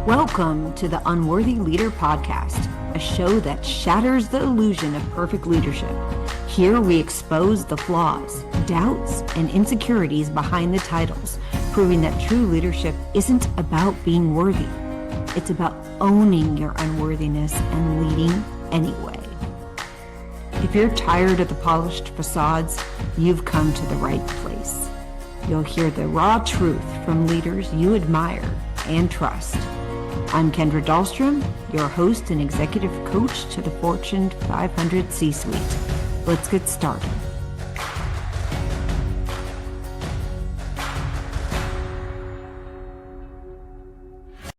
Welcome to the Unworthy Leader Podcast, a show that shatters the illusion of perfect leadership. Here we expose the flaws, doubts, and insecurities behind the titles, proving that true leadership isn't about being worthy. It's about owning your unworthiness and leading anyway. If you're tired of the polished facades, you've come to the right place. You'll hear the raw truth from leaders you admire and trust. I'm Kendra Dahlstrom, your host and executive coach to the Fortune 500 C-suite. Let's get started.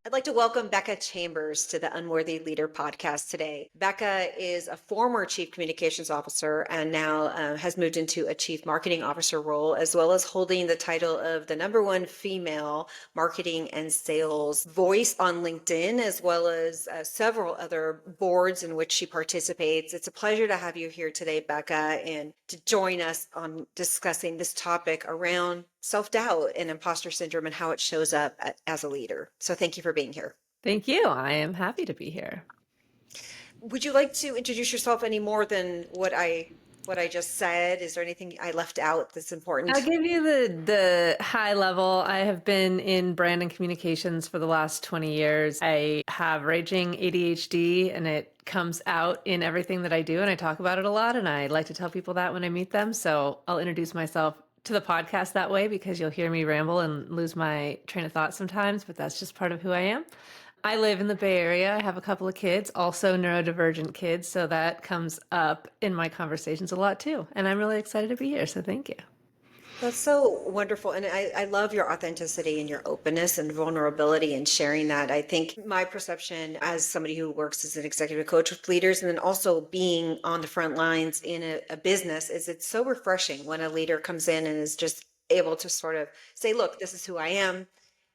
I'd like to welcome Becca Chambers to the Unworthy Leader Podcast today. Becca is a former Chief Communications Officer and now has moved into a Chief Marketing Officer role, as well as holding the title of the #1 female marketing and sales voice on LinkedIn, as well as several other boards in which she participates. It's a pleasure to have you here today, Becca, and to join us on discussing this topic around self-doubt and imposter syndrome and how it shows up as a leader. So thank you for being here. Thank you. I am happy to be here. Would you like to introduce yourself any more than what I just said? Is there anything I left out that's important? I'll give you the high level. I have been in brand and communications for the last 20 years. I have raging ADHD and it comes out in everything that I do, and I talk about it a lot, and I like to tell people that when I meet them. So I'll introduce myself to the podcast that way because you'll hear me ramble and lose my train of thought sometimes, but that's just part of who I am. I live in the Bay Area. I have a couple of kids, also neurodivergent kids, so that comes up in my conversations a lot too. And I'm really excited to be here, so thank you. That's so wonderful. And I love your authenticity and your openness and vulnerability and sharing that. I think my perception as somebody who works as an executive coach with leaders and then also being on the front lines in a business is it's so refreshing when a leader comes in and is just able to sort of say, look, this is who I am.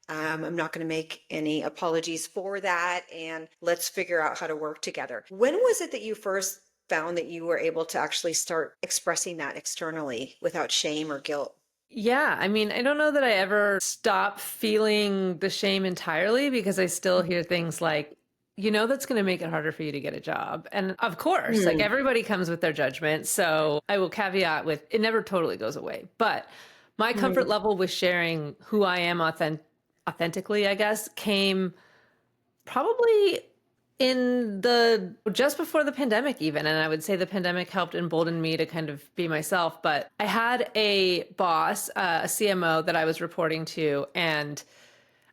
I'm not going to make any apologies for that. And let's figure out how to work together. When was it that you first found that you were able to actually start expressing that externally without shame or guilt? Yeah, I mean, I don't know that I ever stopped feeling the shame entirely because I still hear things like, that's going to make it harder for you to get a job. And of course, like everybody comes with their judgment. So I will caveat with it never totally goes away. But my comfort level with sharing who I am authentically, I guess, came probably just before the pandemic even. And I would say the pandemic helped embolden me to kind of be myself. But I had a boss, a CMO that I was reporting to, and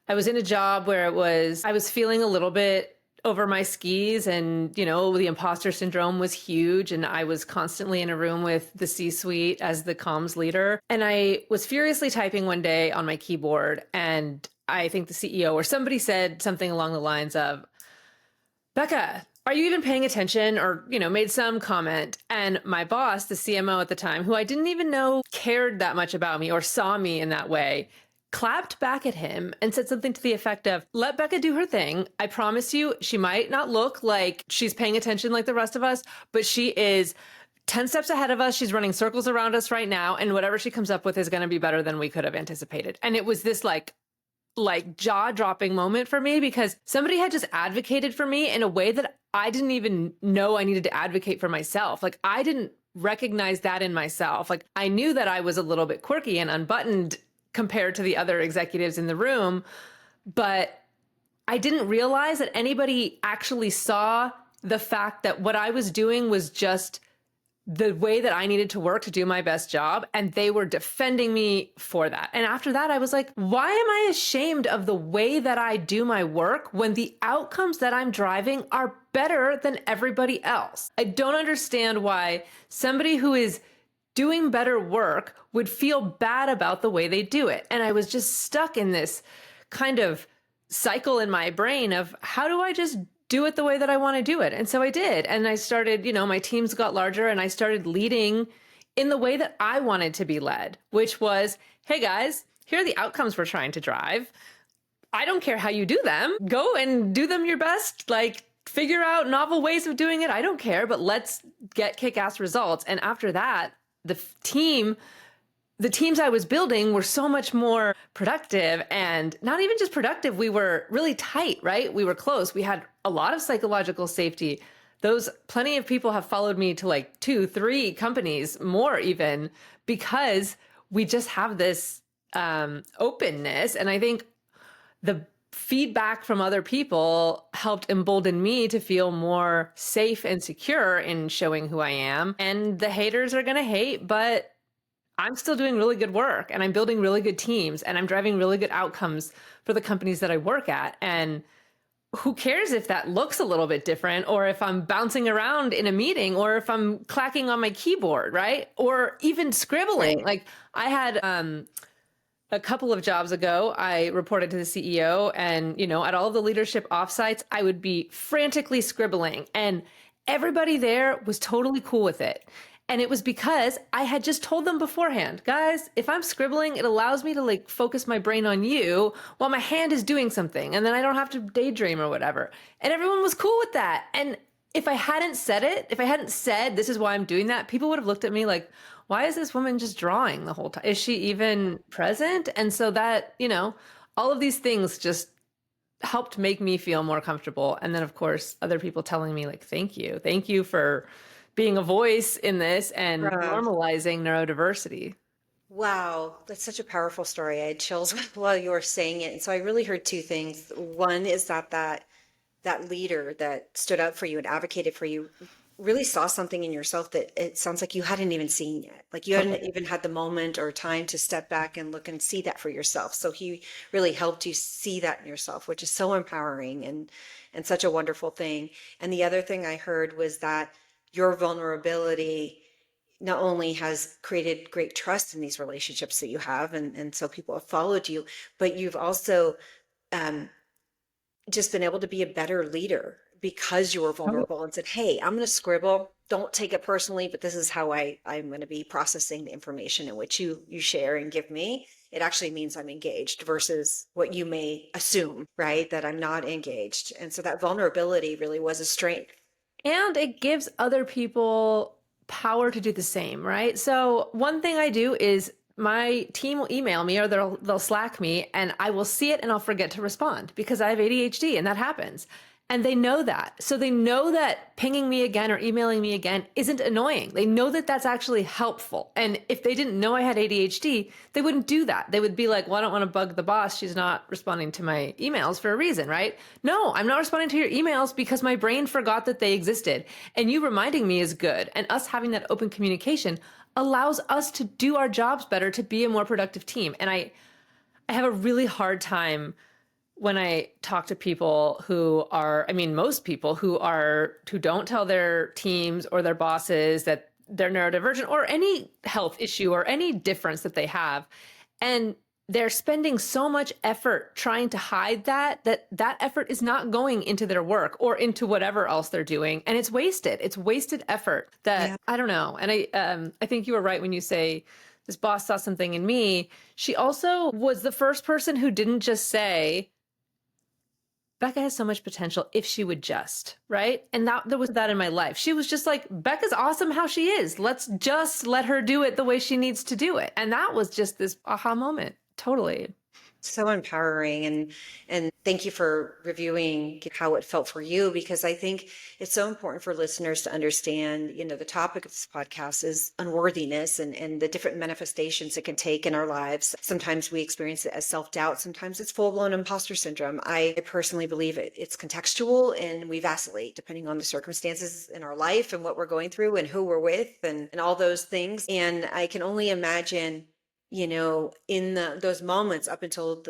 I was in a job where I was feeling a little bit over my skis and, the imposter syndrome was huge. And I was constantly in a room with the C-suite as the comms leader. And I was furiously typing one day on my keyboard. And I think the CEO or somebody said something along the lines of, Becca, are you even paying attention? Or, made some comment. And my boss, the CMO at the time, who I didn't even know cared that much about me or saw me in that way, clapped back at him and said something to the effect of, let Becca do her thing. I promise you, she might not look like she's paying attention like the rest of us, but she is 10 steps ahead of us. She's running circles around us right now. And whatever she comes up with is going to be better than we could have anticipated. And it was this like jaw-dropping moment for me because somebody had just advocated for me in a way that I didn't even know I needed to advocate for myself. Like I didn't recognize that in myself. Like I knew that I was a little bit quirky and unbuttoned compared to the other executives in the room, but I didn't realize that anybody actually saw the fact that what I was doing was just the way that I needed to work to do my best job. And they were defending me for that. And after that, I was like, why am I ashamed of the way that I do my work when the outcomes that I'm driving are better than everybody else? I don't understand why somebody who is doing better work would feel bad about the way they do it. And I was just stuck in this kind of cycle in my brain of how do I just do it the way that I want to do it? And so I did. And I started, my teams got larger and I started leading in the way that I wanted to be led, which was, hey guys, here are the outcomes we're trying to drive. I don't care how you do them. Go and do them your best. Like figure out novel ways of doing it. I don't care, but let's get kick-ass results. And after that, the team the teams I was building were so much more productive, and not even just productive. We were really tight, right? We were close. We had a lot of psychological safety. Plenty of people have followed me to like 2, 3 companies, more even, because we just have this openness. And I think the feedback from other people helped embolden me to feel more safe and secure in showing who I am. And the haters are going to hate, but I'm still doing really good work, and I'm building really good teams, and I'm driving really good outcomes for the companies that I work at. And who cares if that looks a little bit different, or if I'm bouncing around in a meeting, or if I'm clacking on my keyboard, right? Or even scribbling. Right. Like I had a couple of jobs ago, I reported to the CEO, and, at all of the leadership offsites, I would be frantically scribbling, and everybody there was totally cool with it. And it was because I had just told them beforehand, guys, if I'm scribbling, it allows me to like focus my brain on you while my hand is doing something. And then I don't have to daydream or whatever. And everyone was cool with that. And if I hadn't said it, if I hadn't said, this is why I'm doing that, people would have looked at me like, why is this woman just drawing the whole time? Is she even present? And so that, all of these things just helped make me feel more comfortable. And then of course, other people telling me like, thank you for being a voice in this and normalizing neurodiversity. Wow, that's such a powerful story. I had chills while you were saying it. And so I really heard two things. One is that leader that stood up for you and advocated for you really saw something in yourself that it sounds like you hadn't even seen yet. Like you hadn't even had the moment or time to step back and look and see that for yourself. So he really helped you see that in yourself, which is so empowering and such a wonderful thing. And the other thing I heard was that your vulnerability not only has created great trust in these relationships that you have, and so people have followed you, but you've also just been able to be a better leader because you were vulnerable and said, hey, I'm going to scribble. Don't take it personally, but this is how I'm going to be processing the information in which you share and give me. It actually means I'm engaged versus what you may assume, right? That I'm not engaged. And so that vulnerability really was a strength. And it gives other people power to do the same, right? So one thing I do is my team will email me or they'll Slack me, and I will see it and I'll forget to respond because I have ADHD, and that happens. And they know that. So they know that pinging me again or emailing me again isn't annoying. They know that that's actually helpful. And if they didn't know I had ADHD, they wouldn't do that. They would be like, well, I don't want to bug the boss. She's not responding to my emails for a reason, right? No, I'm not responding to your emails because my brain forgot that they existed. And you reminding me is good. And us having that open communication allows us to do our jobs better, to be a more productive team. And I have a really hard time when I talk to people who are, most people who don't tell their teams or their bosses that they're neurodivergent or any health issue or any difference that they have. And they're spending so much effort trying to hide that effort is not going into their work or into whatever else they're doing. And it's wasted. It's wasted effort I don't know. And I think you were right when you say this boss saw something in me. She also was the first person who didn't just say, Becca has so much potential if she would just, right? And there was that in my life. She was just like, Becca's awesome how she is. Let's just let her do it the way she needs to do it. And that was just this aha moment. Totally. So empowering. And thank you for reviewing how it felt for you, because I think it's so important for listeners to understand, the topic of this podcast is unworthiness and the different manifestations it can take in our lives. Sometimes we experience it as self-doubt. Sometimes it's full-blown imposter syndrome. I personally believe it's contextual, and we vacillate depending on the circumstances in our life and what we're going through and who we're with and all those things. And I can only imagine in those moments up until,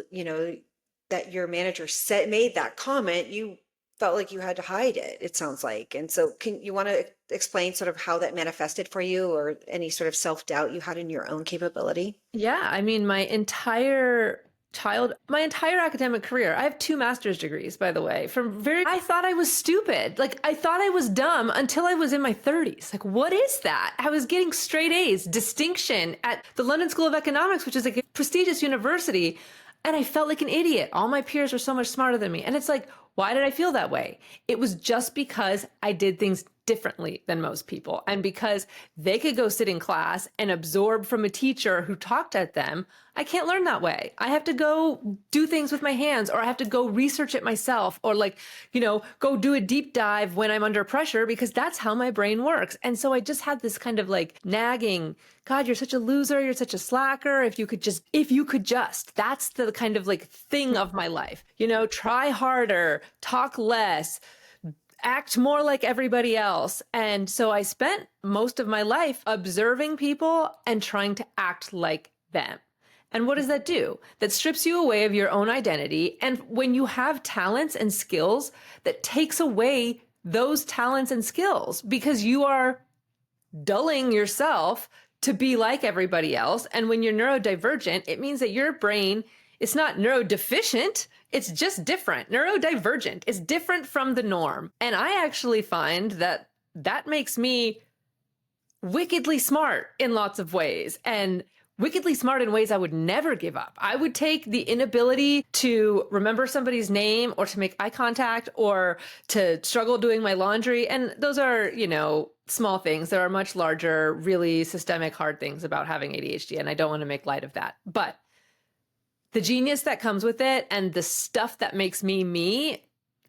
that your manager made that comment, you felt like you had to hide it, it sounds like. And so can you want to explain sort of how that manifested for you, or any sort of self-doubt you had in your own capability? Yeah. My entire academic career, I have 2 master's degrees, by the way, I thought I was stupid. Like I thought I was dumb until I was in my 30s. Like, what is that? I was getting straight A's, distinction at the London School of Economics, which is like a prestigious university. And I felt like an idiot. All my peers were so much smarter than me. And it's like, why did I feel that way? It was just because I did things differently than most people. And because they could go sit in class and absorb from a teacher who talked at them, I can't learn that way. I have to go do things with my hands, or I have to go research it myself, or go do a deep dive when I'm under pressure, because that's how my brain works. And so I just had this kind of like nagging, God, you're such a loser. You're such a slacker. If you could just, that's the kind of like thing of my life, try harder, talk less, act more like everybody else. And so I spent most of my life observing people and trying to act like them. And what does that do? That strips you away of your own identity. And when you have talents and skills, that takes away those talents and skills, because you are dulling yourself to be like everybody else. And when you're neurodivergent, it means that your brain, it's not neurodeficient, it's just different. Neurodivergent is different from the norm. And I actually find that that makes me wickedly smart in lots of ways, and wickedly smart in ways I would never give up. I would take the inability to remember somebody's name, or to make eye contact, or to struggle doing my laundry. And those are, small things. There are much larger, really systemic, hard things about having ADHD. And I don't want to make light of that. But the genius that comes with it and the stuff that makes me me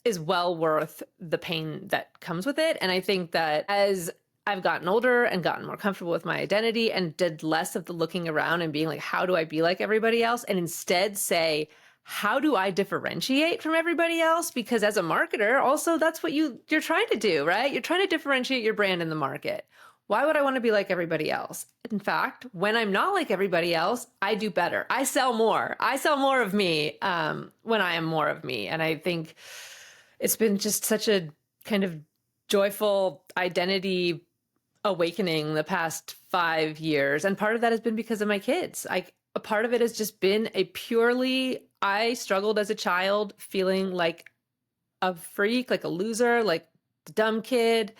is well worth the pain that comes with it. And I think that as I've gotten older and gotten more comfortable with my identity and did less of the looking around and being like, how do I be like everybody else? And instead say, how do I differentiate from everybody else? Because as a marketer, also, that's what you're trying to do, right? You're trying to differentiate your brand in the market. Why would I want to be like everybody else? In fact, when I'm not like everybody else, I do better. I sell more. I sell more of me when I am more of me. And I think it's been just such a kind of joyful identity awakening the past 5 years. And part of that has been because of my kids. A part of it has just been I struggled as a child feeling like a freak, like a loser, like the dumb kid,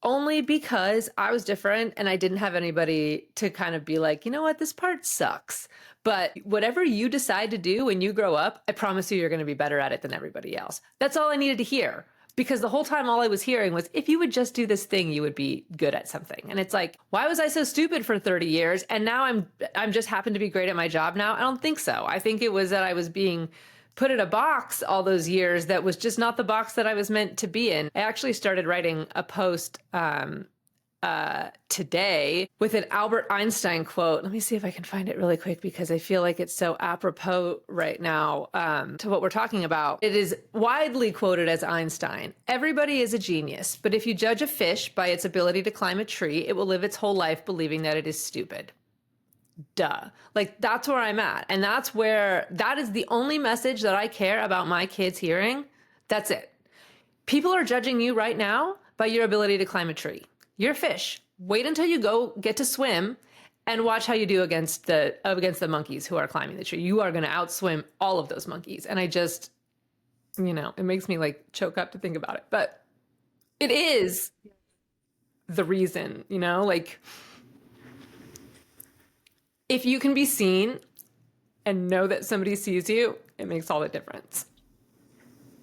only because I was different and I didn't have anybody to kind of be like, you know what, this part sucks. But whatever you decide to do when you grow up, I promise you're going to be better at it than everybody else. That's all I needed to hear. Because the whole time all I was hearing was, if you would just do this thing, you would be good at something. And it's like, why was I so stupid for 30 years? And now I'm just happen to be great at my job now? I don't think so. I think it was that I was being put in a box all those years that was just not the box that I was meant to be in. I actually started writing a post today with an Albert Einstein quote. Let me see if I can find it really quick, because I feel like it's so apropos right now to what we're talking about. It is widely quoted as Einstein. Everybody is a genius, but if you judge a fish by its ability to climb a tree, it will live its whole life believing that it is stupid. Duh. Like, that's where I'm at. And that is the only message that I care about my kids hearing. That's it. People are judging you right now by your ability to climb a tree. You're a fish. Wait until you go get to swim and watch how you do against the monkeys who are climbing the tree. You are going to outswim all of those monkeys. And I just, it makes me like choke up to think about it. But it is the reason, like, if you can be seen and know that somebody sees you, it makes all the difference.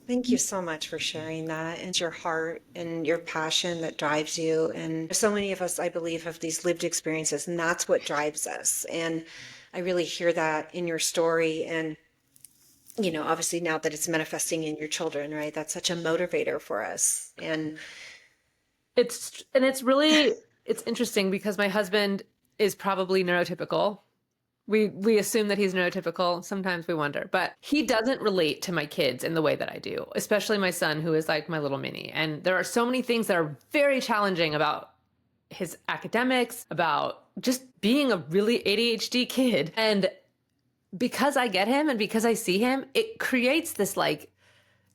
Thank you so much for sharing that, and your heart and your passion that drives you. And so many of us, I believe, have these lived experiences, and that's what drives us. And I really hear that in your story. And, obviously now that it's manifesting in your children, right? That's such a motivator for us. And it's interesting because my husband is probably neurotypical. We assume that he's neurotypical. Sometimes we wonder, but he doesn't relate to my kids in the way that I do, especially my son, who is like my little mini. And there are so many things that are very challenging about his academics, about just being a really ADHD kid. And because I get him and because I see him, it creates this like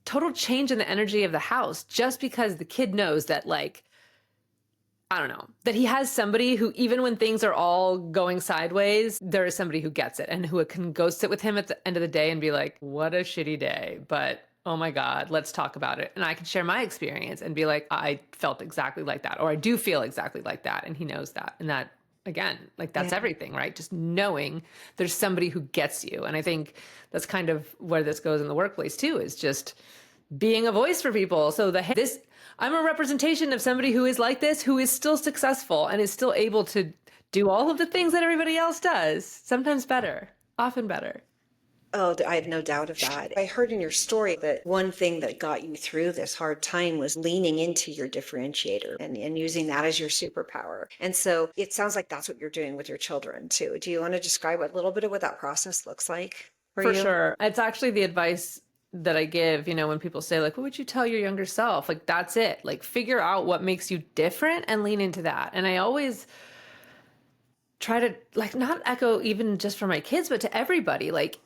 total change in the energy of the house, just because the kid knows that, like, I don't know, that he has somebody who, even when things are all going sideways, there is somebody who gets it and who can go sit with him at the end of the day and be like, what a shitty day, but oh my God, let's talk about it. And I can share my experience and be like, I felt exactly like that, or I do feel exactly like that. And he knows that. And that, again, like, that's everything, right? Just knowing there's somebody who gets you. And I think that's kind of where this goes in the workplace too, is just being a voice for people. So I'm a representation of somebody who is like this, who is still successful and is still able to do all of the things that everybody else does. Sometimes better, often better. Oh, I have no doubt of that. I heard in your story that one thing that got you through this hard time was leaning into your differentiator and using that as your superpower. And so it sounds like that's what you're doing with your children too. Do you want to describe a little bit of what that process looks like for For you? sure. It's actually the advice that I give, when people say like, what would you tell your younger self? Like, that's it. Like, figure out what makes you different and lean into that. And I always try to like not echo even just for my kids, but to everybody, like,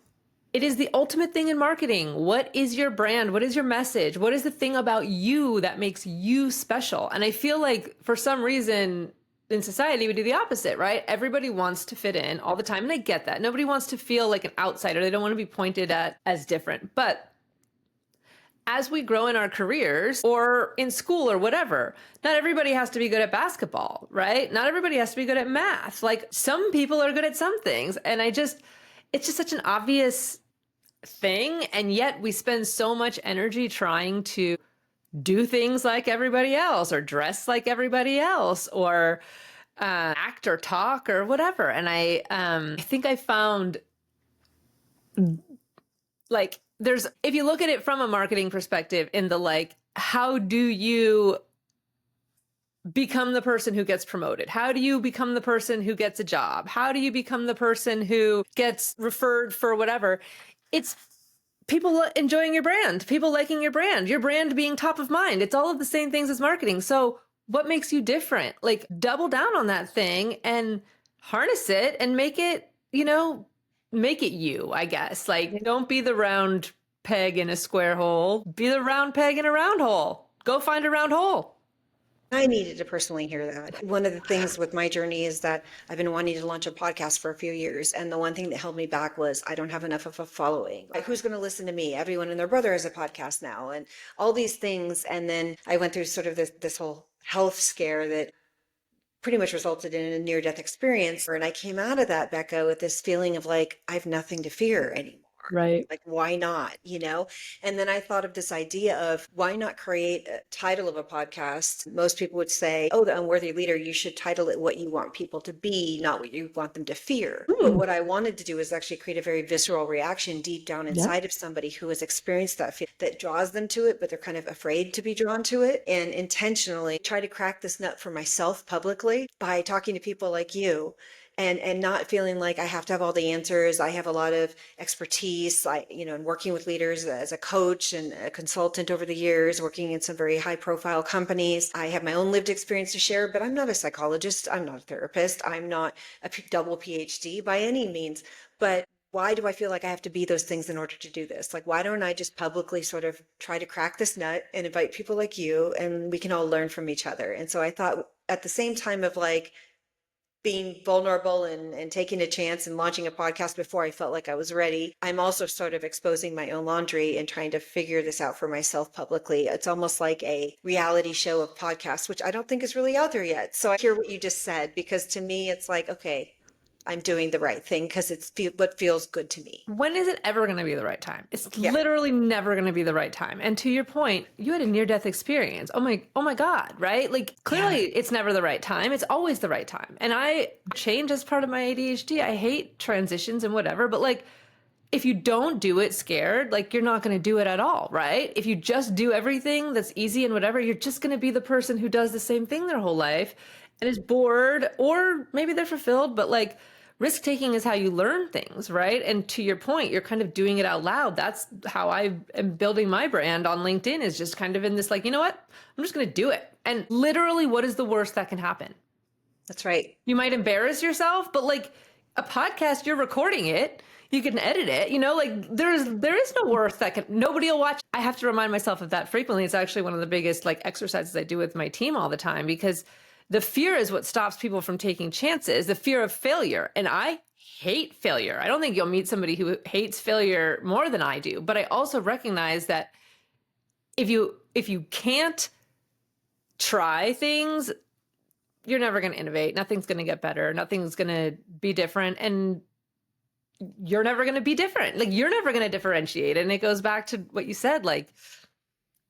it is the ultimate thing in marketing. What is your brand? What is your message? What is the thing about you that makes you special? And I feel like for some reason in society, we do the opposite, right? Everybody wants to fit in all the time. And I get that. Nobody wants to feel like an outsider. They don't want to be pointed at as different. But as we grow in our careers or in school or whatever, not everybody has to be good at basketball, right? Not everybody has to be good at math. Like, some people are good at some things. And it's just such an obvious thing. And yet we spend so much energy trying to do things like everybody else or dress like everybody else or act or talk or whatever. And I think I found like if you look at it from a marketing perspective in the like, how do you become the person who gets promoted? How do you become the person who gets a job? How do you become the person who gets referred for whatever? It's people enjoying your brand, people liking your brand being top of mind. It's all of the same things as marketing. So what makes you different? Like, double down on that thing and harness it and make it you, I guess. Like, don't be the round peg in a square hole. Be the round peg in a round hole. Go find a round hole. I needed to personally hear that. One of the things with my journey is that I've been wanting to launch a podcast for a few years. And the one thing that held me back was I don't have enough of a following. Like, who's going to listen to me? Everyone and their brother has a podcast now and all these things. And then I went through sort of this whole health scare that pretty much resulted in a near-death experience. And I came out of that, Becca, with this feeling of like, I have nothing to fear anymore. Right. Like, why not, And then I thought of this idea of why not create a title of a podcast? Most people would say, oh, the Unworthy Leader, you should title it what you want people to be, not what you want them to fear. But what I wanted to do is actually create a very visceral reaction deep down inside of somebody who has experienced that fear that draws them to it, but they're kind of afraid to be drawn to it, and intentionally try to crack this nut for myself publicly by talking to people like you. And not feeling like I have to have all the answers. I have a lot of expertise, and working with leaders as a coach and a consultant over the years, working in some very high profile companies. I have my own lived experience to share, but I'm not a psychologist. I'm not a therapist. I'm not a double PhD by any means. But why do I feel like I have to be those things in order to do this? Like, why don't I just publicly sort of try to crack this nut and invite people like you, and we can all learn from each other? And so I thought at the same time of like, being vulnerable and taking a chance and launching a podcast before I felt like I was ready, I'm also sort of exposing my own laundry and trying to figure this out for myself publicly. It's almost like a reality show of podcasts, which I don't think is really out there yet. So I hear what you just said, because to me, it's like, okay, I'm doing the right thing because it's what feels good to me. When is it ever going to be the right time? It's literally never going to be the right time. And to your point, you had a near-death experience. Oh my God, right? Like, clearly it's never the right time. It's always the right time. And I change as part of my ADHD. I hate transitions and whatever, but like, if you don't do it scared, like, you're not going to do it at all, right? If you just do everything that's easy and whatever, you're just going to be the person who does the same thing their whole life and is bored, or maybe they're fulfilled, but like, risk-taking is how you learn things, right? And to your point, you're kind of doing it out loud. That's how I am building my brand on LinkedIn, is just kind of in this like, you know what? I'm just going to do it. And literally, what is the worst that can happen? That's right. You might embarrass yourself, but like a podcast, you're recording it. You can edit it, like there is no worth that nobody will watch. I have to remind myself of that frequently. It's actually one of the biggest like exercises I do with my team all the time, because the fear is what stops people from taking chances, the fear of failure. And I hate failure. I don't think you'll meet somebody who hates failure more than I do. But I also recognize that if you can't try things, you're never going to innovate. Nothing's going to get better. Nothing's going to be different. And you're never going to be different. Like, you're never going to differentiate. And it goes back to what you said, like,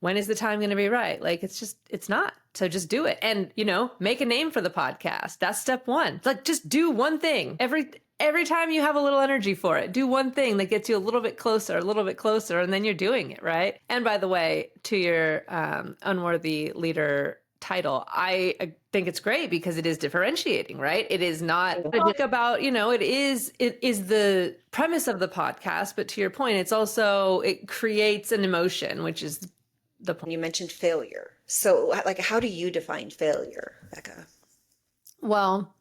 when is the time going to be right? Like, it's not. So just do it. And, make a name for the podcast. That's step one. It's like, just do one thing. Every time you have a little energy for it, do one thing that gets you a little bit closer, and then you're doing it, right? And by the way, to your Unworthy Leader title, I think it's great because it is differentiating, right? It is not talk about, it is the premise of the podcast, but to your point, it creates an emotion, which is the point. You mentioned failure. So like, how do you define failure, Becca? Well,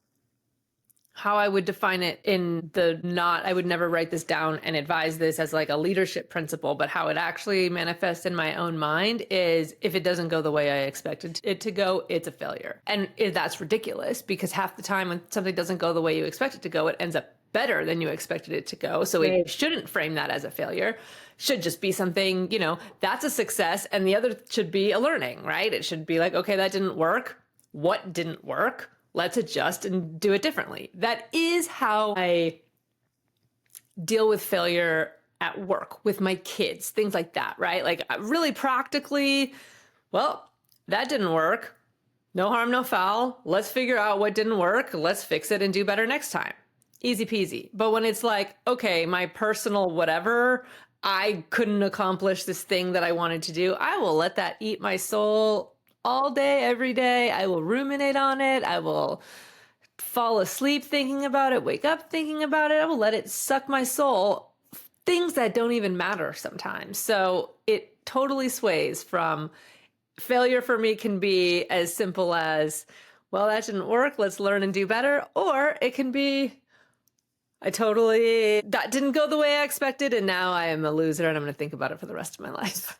how I would define it I would never write this down and advise this as like a leadership principle, but how it actually manifests in my own mind is if it doesn't go the way I expected it to go, it's a failure. And that's ridiculous because half the time when something doesn't go the way you expect it to go, it ends up better than you expected it to go. So Right. We shouldn't frame that as a failure. Should just be something, that's a success. And the other should be a learning, right? It should be like, okay, that didn't work. What didn't work? Let's adjust and do it differently. That is how I deal with failure at work with my kids, things like that, right? Like really practically, well, that didn't work. No harm, no foul. Let's figure out what didn't work. Let's fix it and do better next time. Easy peasy. But when it's like, okay, my personal whatever, I couldn't accomplish this thing that I wanted to do, I will let that eat my soul all day, every day. I will ruminate on it. I will fall asleep thinking about it, wake up thinking about it. I will let it suck my soul, things that don't even matter sometimes. So it totally sways from failure for me can be as simple as, well, that didn't work. Let's learn and do better. Or it can be, that didn't go the way I expected. And now I am a loser and I'm going to think about it for the rest of my life.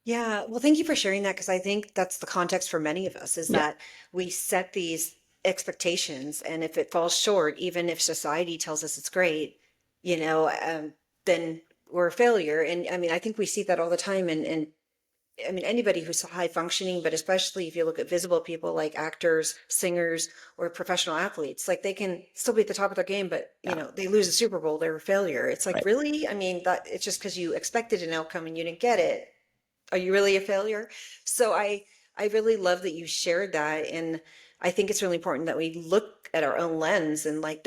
Yeah. Well, thank you for sharing that because I think that's the context for many of us is that we set these expectations. And if it falls short, even if society tells us it's great, then we're a failure. And I mean, I think we see that all the time. And I mean, anybody who's high functioning, but especially if you look at visible people like actors, singers, or professional athletes, like they can still be at the top of their game, but they lose a Super Bowl, they're a failure. It's like, really? I mean, that it's just because you expected an outcome and you didn't get it. Are you really a failure? So I really love that you shared that. And I think it's really important that we look at our own lens and like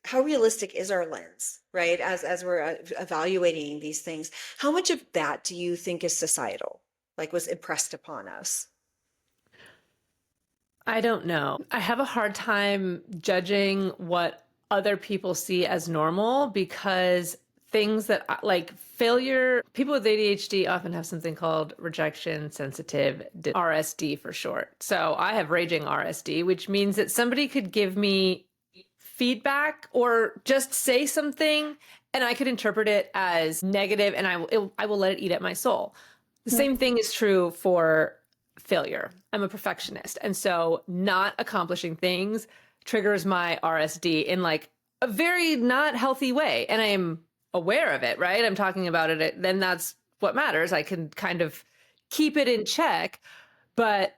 how realistic is our lens, right? As we're evaluating these things, how much of that do you think is societal, like was impressed upon us? I don't know. I have a hard time judging what other people see as normal because things that like failure, people with ADHD often have something called rejection sensitive, RSD for short. So I have raging RSD, which means that somebody could give me feedback or just say something and I could interpret it as negative and I will let it eat at my soul. The same thing is true for failure. I'm a perfectionist. And so not accomplishing things triggers my RSD in like a very not healthy way. And I am aware of it, right? I'm talking about it. Then that's what matters. I can kind of keep it in check, but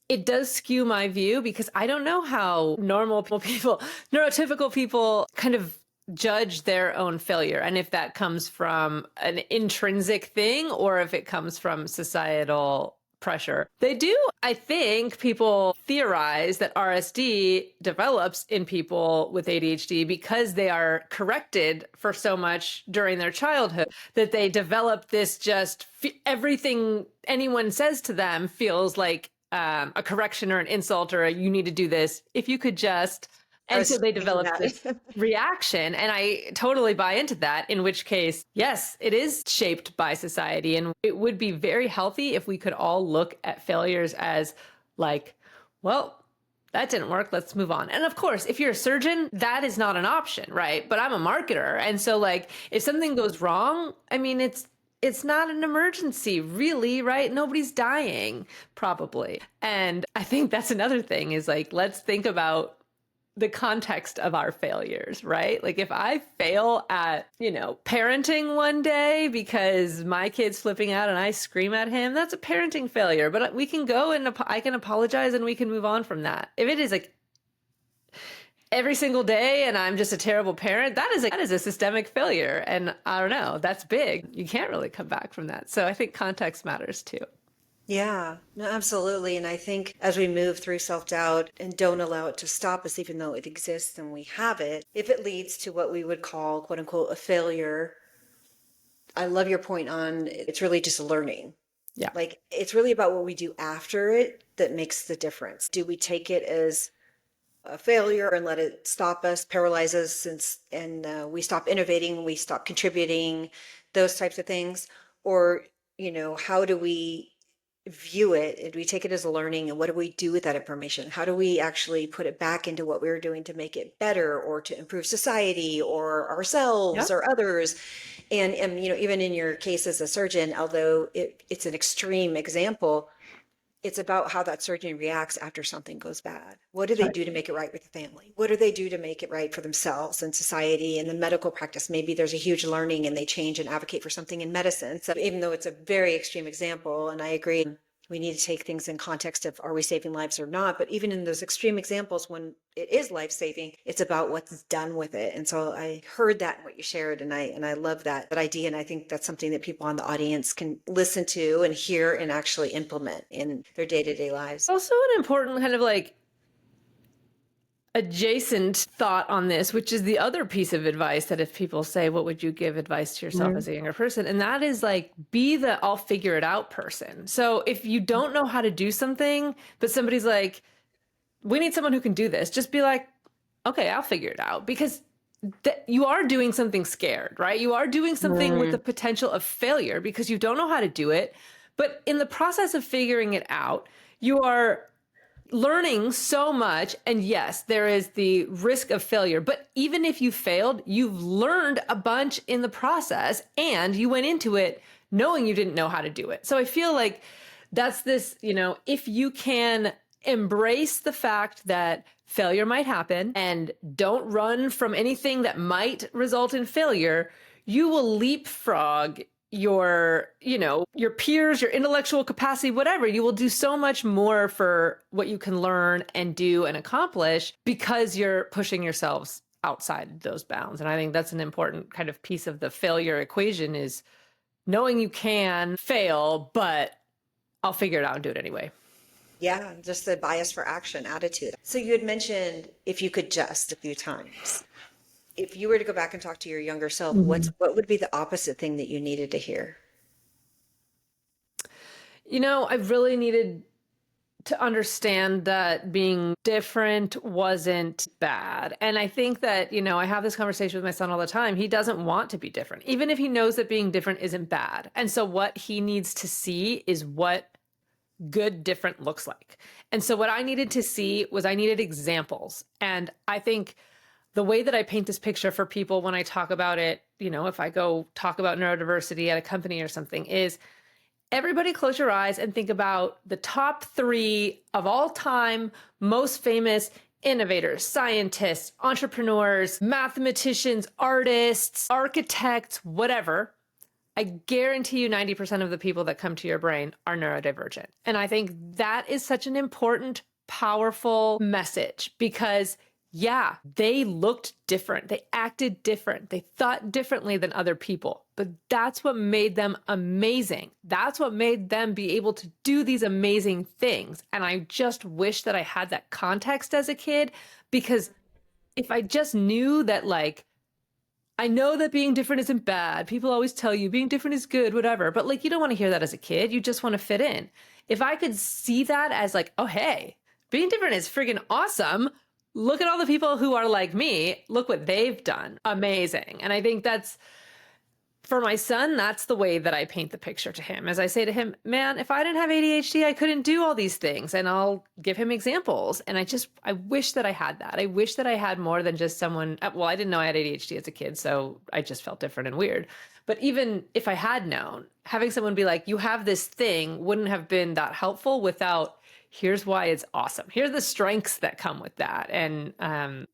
it does skew my view because I don't know how normal people, neurotypical people kind of judge their own failure. And if that comes from an intrinsic thing or if it comes from societal pressure. They do, I think, people theorize that RSD develops in people with ADHD because they are corrected for so much during their childhood that they develop this everything anyone says to them feels like a correction or an insult or you need to do this. If you could just... And so they develop this reaction. And I totally buy into that, in which case, yes, it is shaped by society. And it would be very healthy if we could all look at failures as like, well, that didn't work. Let's move on. And of course, if you're a surgeon, that is not an option, right? But I'm a marketer. And so like, if something goes wrong, I mean, it's not an emergency, really, right? Nobody's dying, probably. And I think that's another thing is like, let's think about the context of our failures, right? Like if I fail at, parenting one day because my kid's flipping out and I scream at him, that's a parenting failure, but we can go and I can apologize and we can move on from that. If it is like, every single day and I'm just a terrible parent, that is a systemic failure. And I don't know, that's big. You can't really come back from that. So I think context matters too. Yeah, no, absolutely. And I think as we move through self-doubt and don't allow it to stop us, even though it exists and we have it, if it leads to what we would call, quote unquote, a failure, I love your point on it's really just learning. Yeah. Like it's really about what we do after it that makes the difference. Do we take it as a failure and let it stop us, paralyze us, and we stop innovating, we stop contributing, those types of things? Or, how do we view it? Do we take it as a learning, and what do we do with that information? How do we actually put it back into what we're doing to make it better or to improve society or ourselves or others? And even in your case as a surgeon, although it's an extreme example, it's about how that surgeon reacts after something goes bad. What do they do to make it right with the family? What do they do to make it right for themselves and society and the medical practice? Maybe there's a huge learning and they change and advocate for something in medicine. So even though it's a very extreme example, and I agree, we need to take things in context of are we saving lives or not? But even in those extreme examples, when it is life-saving, it's about what's done with it. And so I heard that in what you shared, and I love that idea. And I think that's something that people on the audience can listen to and hear and actually implement in their day-to-day lives. Also an important kind of like adjacent thought on this, which is the other piece of advice that if people say, what would you give advice to yourself as a younger person? And that is like, be the I'll figure it out person. So if you don't know how to do something, but somebody's like, we need someone who can do this, just be like, okay, I'll figure it out. Because you are doing something scared, right? You are doing something with the potential of failure because you don't know how to do it. But in the process of figuring it out, you are learning so much. And yes, there is the risk of failure, but even if you failed, you've learned a bunch in the process and you went into it knowing you didn't know how to do it. So I feel like that's this, if you can embrace the fact that failure might happen and don't run from anything that might result in failure, you will leapfrog your peers, your intellectual capacity, whatever. You will do so much more for what you can learn and do and accomplish because you're pushing yourselves outside those bounds. And I think that's an important kind of piece of the failure equation is knowing you can fail, but I'll figure it out and do it anyway. Yeah, just the bias for action attitude. So you had mentioned if you could just a few times. If you were to go back and talk to your younger self, what would be the opposite thing that you needed to hear? I really needed to understand that being different wasn't bad. And I think that, I have this conversation with my son all the time. He doesn't want to be different, even if he knows that being different isn't bad. And so what he needs to see is what good different looks like. And so what I needed to see was I needed examples. And I think the way that I paint this picture for people when I talk about it, if I go talk about neurodiversity at a company or something, is everybody close your eyes and think about the top 3 of all time most famous innovators, scientists, entrepreneurs, mathematicians, artists, architects, whatever. I guarantee you 90% of the people that come to your brain are neurodivergent. And I think that is such an important, powerful message because yeah, they looked different. They acted different. They thought differently than other people. But that's what made them amazing. That's what made them be able to do these amazing things. And I just wish that I had that context as a kid, because if I just knew that, I know that being different isn't bad. People always tell you being different is good, whatever. But you don't want to hear that as a kid. You just want to fit in. If I could see that as oh, hey, being different is friggin' awesome. Look at all the people who are like me. Look what they've done. Amazing. And I think that's, for my son, that's the way that I paint the picture to him. As I say to him, man, if I didn't have ADHD, I couldn't do all these things. And I'll give him examples. And I wish that I had that. I wish that I had more than just someone, well, I didn't know I had ADHD as a kid, so I just felt different and weird. But even if I had known, having someone be like, you have this thing wouldn't have been that helpful without, here's why it's awesome. Here's the strengths that come with that. And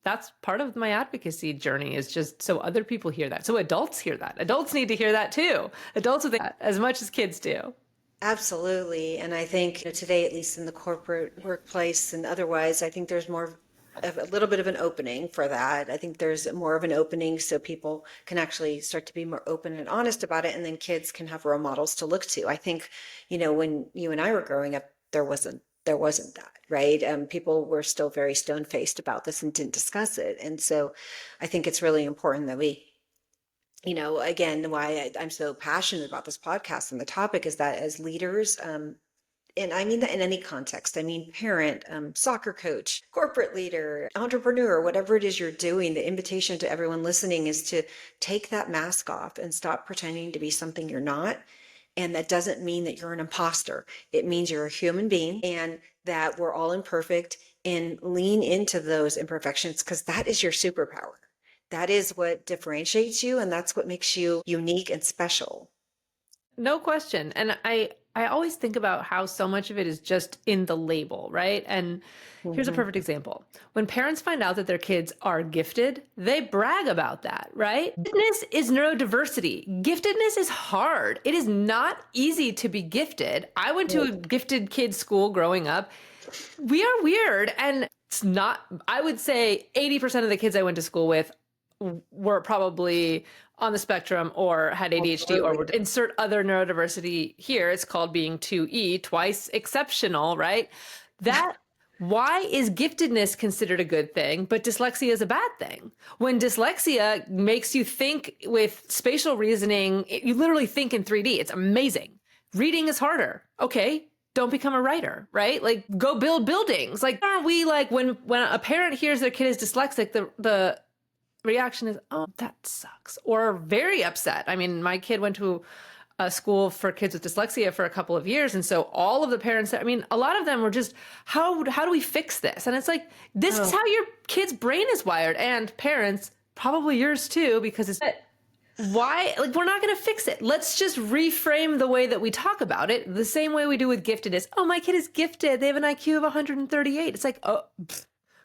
that's part of my advocacy journey, is just so other people hear that. So adults hear that. Adults need to hear that too. Adults with that as much as kids do. Absolutely. And I think today, at least in the corporate workplace and otherwise, I think there's more a little bit of an opening for that. I think there's more of an opening so people can actually start to be more open and honest about it. And then kids can have role models to look to. I think, when you and I were growing up, there wasn't that, right? People were still very stone-faced about this and didn't discuss it. And so I think it's really important that we, again, why I'm so passionate about this podcast and the topic is that as leaders, and I mean that in any context. I mean, parent, soccer coach, corporate leader, entrepreneur, whatever it is you're doing, the invitation to everyone listening is to take that mask off and stop pretending to be something you're not. And that doesn't mean that you're an imposter. It means you're a human being and that we're all imperfect, and lean into those imperfections because that is your superpower. That is what differentiates you, and that's what makes you unique and special. No question. And I always think about how so much of it is just in the label, right? And here's a perfect example. When parents find out that their kids are gifted, they brag about that, right? Giftedness is neurodiversity. Giftedness is hard. It is not easy to be gifted. I went to a gifted kids school growing up. We are weird. And it's not, I would say 80% of the kids I went to school with were probably on the spectrum or had ADHD or would insert other neurodiversity here. It's called being 2E, twice exceptional, right? Why is giftedness considered a good thing, but dyslexia is a bad thing? When dyslexia makes you think with spatial reasoning, you literally think in 3D. It's amazing. Reading is harder. Okay, don't become a writer, right? Like go build buildings. Like aren't we like when a parent hears their kid is dyslexic, the reaction is, oh, that sucks, or very upset. I mean, my kid went to a school for kids with dyslexia for a couple of years. And so all of the parents, I mean, a lot of them were just, how do we fix this? And it's like, this is how your kid's brain is wired. And parents, probably yours too, because it's why, like, we're not going to fix it. Let's just reframe the way that we talk about it the same way we do with giftedness. Oh, my kid is gifted. They have an IQ of 138. It's like, oh,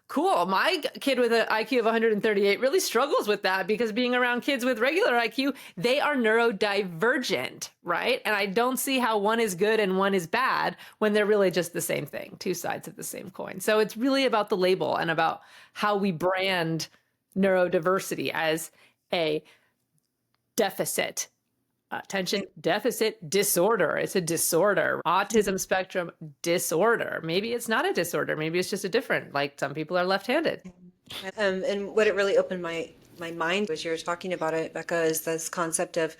cool. My kid with an IQ of 138 really struggles with that because being around kids with regular IQ, they are neurodivergent, right? And I don't see how one is good and one is bad when they're really just the same thing, two sides of the same coin. So it's really about the label and about how we brand neurodiversity as a deficit. Attention deficit disorder. It's a disorder. Autism spectrum disorder. Maybe it's not a disorder. Maybe it's just a different, like some people are left-handed. And what it really opened my mind was you were talking about it, Becca, is this concept of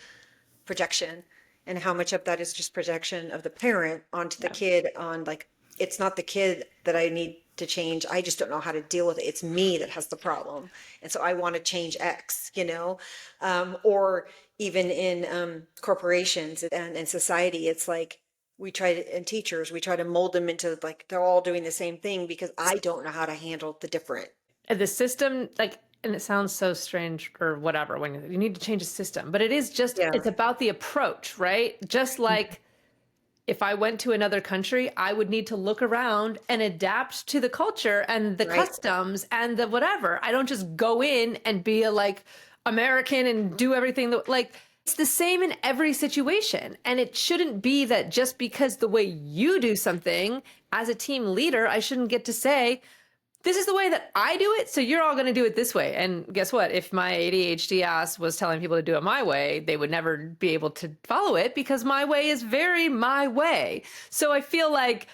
projection and how much of that is just projection of the parent onto the kid on like, it's not the kid that I need to change. I just don't know how to deal with it. It's me that has the problem. And so I want to change X, or even in corporations and society, it's like and teachers, we try to mold them into like, they're all doing the same thing because I don't know how to handle the different. And the system, like, and it sounds so strange or whatever when you need to change a system, but it is just, it's about the approach, right? Just like if I went to another country, I would need to look around and adapt to the culture and the customs and the whatever. I don't just go in and be a like American and do everything that like, it's the same in every situation. And it shouldn't be that just because the way you do something as a team leader, I shouldn't get to say, this is the way that I do it, so you're all going to do it this way. And guess what? If my ADHD ass was telling people to do it my way, they would never be able to follow it because my way is very my way. So I feel like,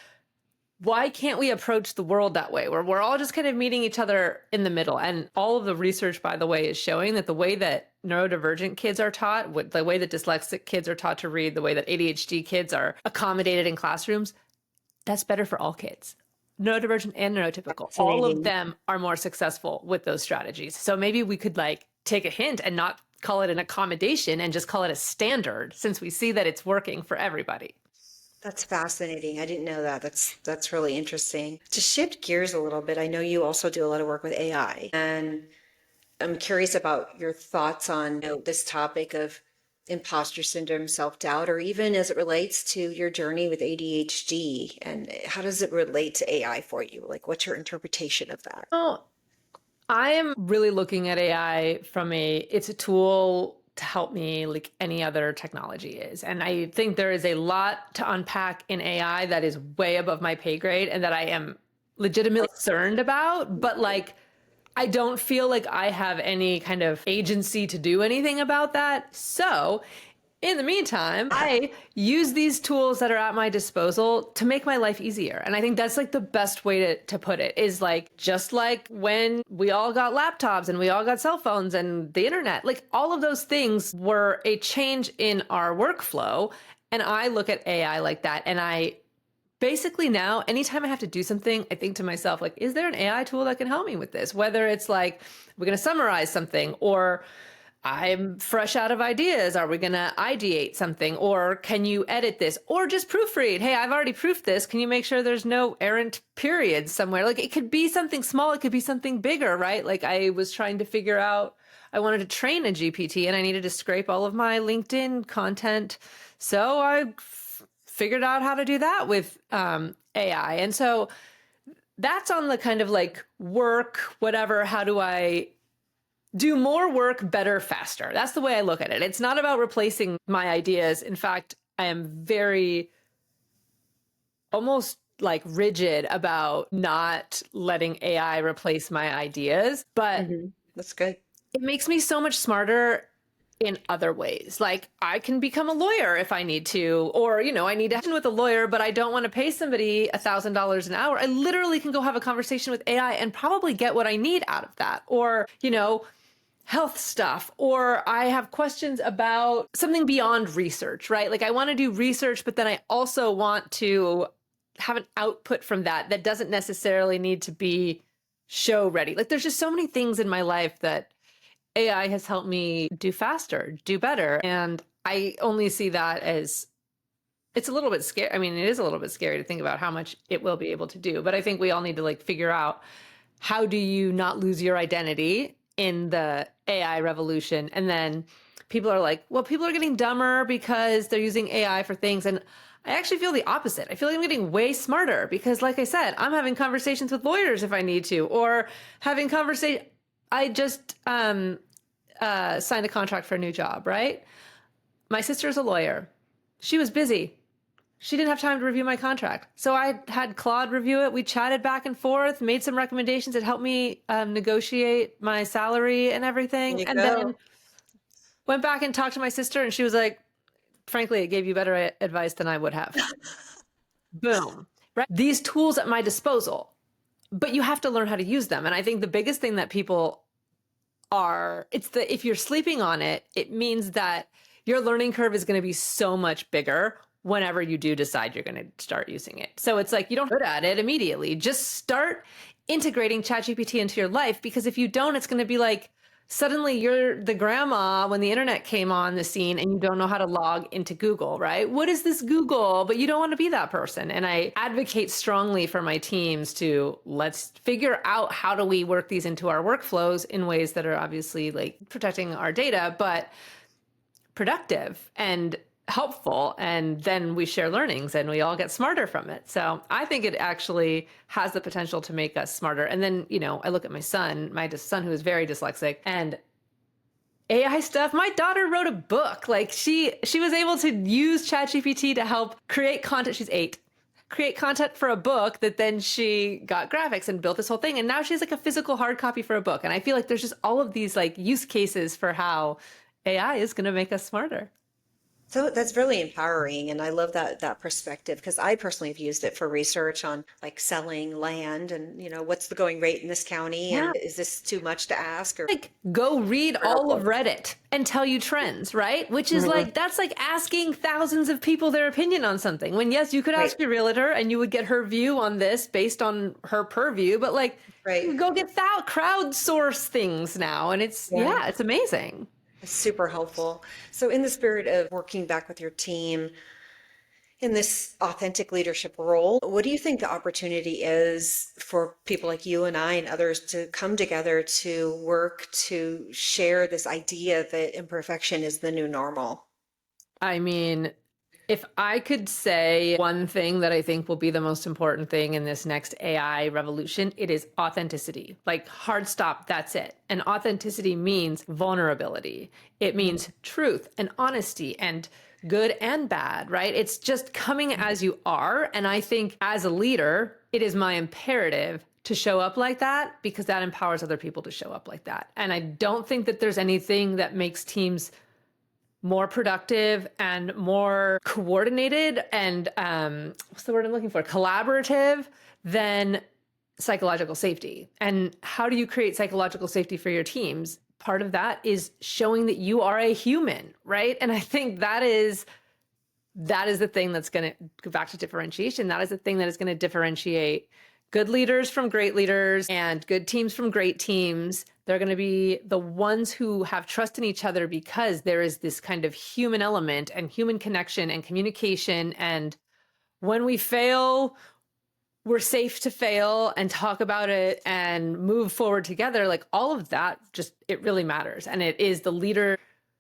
why can't we approach the world that way, where we're all just kind of meeting each other in the middle? And all of the research, by the way, is showing that the way that neurodivergent kids are taught, the way that dyslexic kids are taught to read, the way that ADHD kids are accommodated in classrooms, that's better for all kids. Neurodivergent and neurotypical. All of them are more successful with those strategies. So maybe we could like take a hint and not call it an accommodation and just call it a standard, since we see that it's working for everybody. That's fascinating. I didn't know that. That's really interesting. To shift gears a little bit, I know you also do a lot of work with AI, and I'm curious about your thoughts on this topic of imposter syndrome, self-doubt, or even as it relates to your journey with ADHD, and how does it relate to AI for you? Like, what's your interpretation of that? Oh, I am really looking at AI from it's a tool to help me like any other technology is. And I think there is a lot to unpack in AI that is way above my pay grade and that I am legitimately concerned about, but like, I don't feel like I have any kind of agency to do anything about that. So in the meantime, I use these tools that are at my disposal to make my life easier. And I think that's like the best way to put it is like, just like when we all got laptops and we all got cell phones and the internet, like all of those things were a change in our workflow. And I look at AI like that. And I basically now, anytime I have to do something, I think to myself, like, is there an AI tool that can help me with this? Whether it's like, we're going to summarize something, or I'm fresh out of ideas. Are we going to ideate something? Or can you edit this? Or just proofread. Hey, I've already proofed this. Can you make sure there's no errant periods somewhere? Like it could be something small. It could be something bigger, right? Like I was trying to figure out, I wanted to train a GPT and I needed to scrape all of my LinkedIn content. So I figured out how to do that with AI. And so that's on the kind of like work, whatever, how do I do more work better, faster? That's the way I look at it. It's not about replacing my ideas. In fact, I am very almost like rigid about not letting AI replace my ideas, but That's good. it makes me so much smarter in other ways. Like I can become a lawyer if I need to, or, you know, I need to action with a lawyer, but I don't want to pay somebody $1,000 an hour. I literally can go have a conversation with AI and probably get what I need out of that. Or, you know, health stuff, or I have questions about something beyond research, right? Like I want to do research, but then I also want to have an output from that that doesn't necessarily need to be show ready. Like there's just so many things in my life that AI has helped me do faster, do better. And I only see that as, it's a little bit scary. I mean, it is a little bit scary to think about how much it will be able to do, but I think we all need to like figure out, how do you not lose your identity in the AI revolution? And then people are like, well, people are getting dumber because they're using AI for things. And I actually feel the opposite. I feel like I'm getting way smarter because, like I said, I'm having conversations with lawyers if I need to, or having conversation. I just signed a contract for a new job, right? My sister's a lawyer. She was busy. She didn't have time to review my contract. So I had Claude review it. We chatted back and forth, made some recommendations. It helped me negotiate my salary and everything. And then went back and talked to my sister, and she was like, frankly, it gave you better advice than I would have. Boom. Right? These tools at my disposal, but you have to learn how to use them. And I think the biggest thing that people are, if you're sleeping on it, it means that your learning curve is going to be so much bigger whenever you do decide you're going to start using it. So it's like, you don't put at it immediately. Just start integrating ChatGPT into your life, because if you don't, it's going to be like, suddenly you're the grandma when the internet came on the scene and you don't know how to log into Google, right? What is this Google? But you don't want to be that person. And I advocate strongly for my teams to, let's figure out how do we work these into our workflows in ways that are obviously like protecting our data, but productive and helpful. And then we share learnings and we all get smarter from it. So I think it actually has the potential to make us smarter. And then, you know, I look at my son who is very dyslexic, and AI stuff. My daughter wrote a book. Like she was able to use ChatGPT to help create content. She's 8. Create content for a book that then she got graphics and built this whole thing. And now she's like a physical hard copy for a book. And I feel like there's just all of these like use cases for how AI is going to make us smarter. So that's really empowering. And I love that perspective, because I personally have used it for research on like selling land and, you know, what's the going rate in this county? Yeah. And is this too much to ask? Or like go read all of Reddit and tell you trends, right? Which is like, that's like asking thousands of people their opinion on something. When yes, you could ask your realtor and you would get her view on this based on her purview, but like go get crowdsource things now. And it's, it's amazing. It's super helpful. So in the spirit of working back with your team in this authentic leadership role, what do you think the opportunity is for people like you and I and others to come together to work to share this idea that imperfection is the new normal? I mean, if I could say one thing that I think will be the most important thing in this next AI revolution, it is authenticity. Like hard stop, that's it. And authenticity means vulnerability. It means truth and honesty and good and bad, right? It's just coming as you are. And I think as a leader, it is my imperative to show up like that because that empowers other people to show up like that. And I don't think that there's anything that makes teams more productive and more coordinated and what's the word I'm looking for? Collaborative than psychological safety. And how do you create psychological safety for your teams? Part of that is showing that you are a human, right? And I think that is the thing that's going to go back to differentiation. That is the thing that is going to differentiate good leaders from great leaders and good teams from great teams. They're going to be the ones who have trust in each other because there is this kind of human element and human connection and communication. And when we fail, we're safe to fail and talk about it and move forward together. Like all of that, just, it really matters. And it is the leader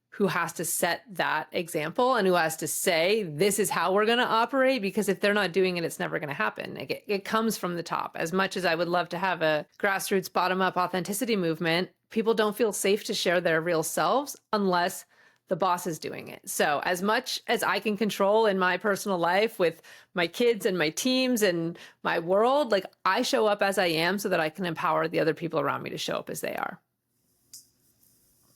who has to set that example and who has to say, this is how we're going to operate, because if they're not doing it, it's never going to happen. It comes from the top. As much as I would love to have a grassroots bottom-up authenticity movement, people don't feel safe to share their real selves unless the boss is doing it. So as much as I can control in my personal life with my kids and my teams and my world, like I show up as I am so that I can empower the other people around me to show up as they are.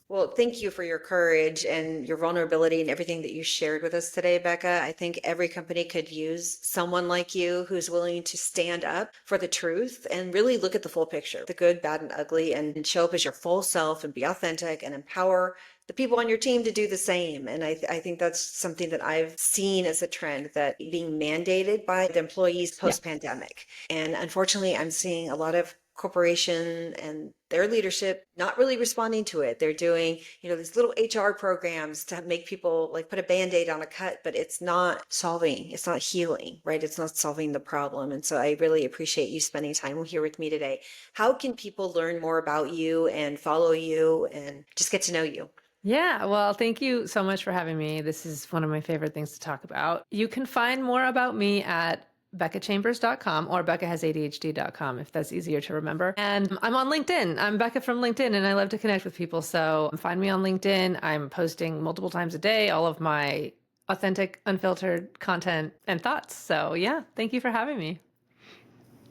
Well, thank you for your courage and your vulnerability and everything that you shared with us today, Becca. I think every company could use someone like you who's willing to stand up for the truth and really look at the full picture, the good, bad, and ugly, and show up as your full self and be authentic and empower the people on your team to do the same. And I think that's something that I've seen as a trend that being mandated by the employees post-pandemic. And unfortunately, I'm seeing a lot of corporation and their leadership not really responding to it. They're doing, these little HR programs to make people like put a Band-Aid on a cut, but it's not solving, it's not healing, right? It's not solving the problem. And so I really appreciate you spending time here with me today. How can people learn more about you and follow you and just get to know you? Yeah, well, thank you so much for having me. This is one of my favorite things to talk about. You can find more about me at BeccaChambers.com or BeccaHasADHD.com if that's easier to remember. And I'm on LinkedIn. I'm Becca from LinkedIn and I love to connect with people. So find me on LinkedIn. I'm posting multiple times a day, all of my authentic, unfiltered content and thoughts. So yeah, thank you for having me.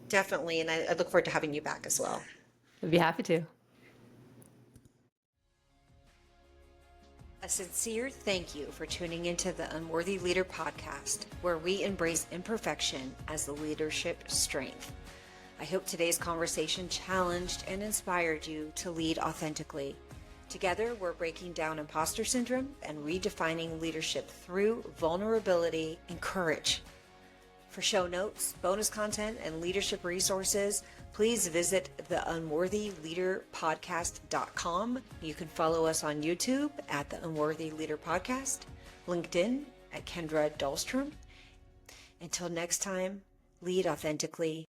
Definitely. And I look forward to having you back as well. I'd be happy to. A sincere thank you for tuning into the Unworthy Leader podcast, where we embrace imperfection as the leadership strength. I hope today's conversation challenged and inspired you to lead authentically. Together, we're breaking down imposter syndrome and redefining leadership through vulnerability and courage. For show notes, bonus content, and leadership resources, please visit theunworthyleaderpodcast.com. You can follow us on YouTube at The Unworthy Leader Podcast, LinkedIn at Kendra Dahlstrom. Until next time, lead authentically.